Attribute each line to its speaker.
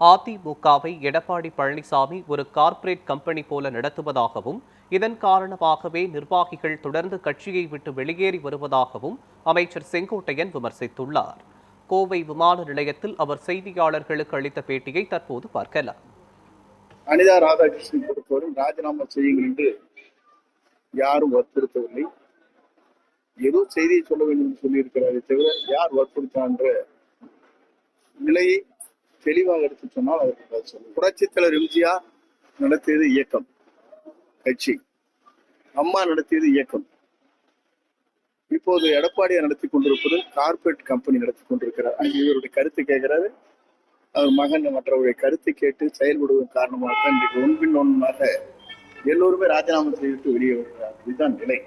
Speaker 1: அதிமுகவை எடப்பாடி பழனிசாமி ஒரு corporate company போல நடத்துவதாகவும் இதன் காரணமாகவே நிர்வாகிகள் தொடர்ந்து கட்சியை விட்டு வெளியேறி வருவதாகவும் அமைச்சர் செங்கோட்டையன் விமர்சித்துள்ளார். கோவை விமான நிலையத்தில் அவர் செய்தியாளர்களுக்கு அளித்த பேட்டியை தற்போது பார்க்கலாம்.
Speaker 2: அனிதா ராதாகிருஷ்ணன் பொறுத்தவரை ராஜினாமா செய்யுங்கள் என்று யாரும் வற்புறுத்தவில்லை. ஏதோ செய்தியை சொல்ல வேண்டும் என்று சொல்லியிருக்கிறாரே தவிர யார் வற்புறுத்தான்ற நிலையை தெளிவாக எடுத்து சொன்னால் அவருக்கு சொல்லும். புரட்சித் தலைவர் எம்ஜிஆர் நடத்தியது இயக்கம், கட்சி. அம்மா நடத்தியது இயக்கம். இப்போது எடப்பாடியை நடத்தி கொண்டிருப்பது கார்பரேட் கம்பெனி நடத்தி கொண்டிருக்கிறார். இவருடைய கருத்து கேட்கிறாரு. அவர் மகன் மற்றவருடைய கருத்தை கேட்டு செயல்படுவதன் காரணமாக இன்றைக்கு ஒன்பின் ஒன்றாக எல்லோருமே ராஜினாமா செய்துவிட்டு வெளியே வருகிறார். இதுதான் நிலை.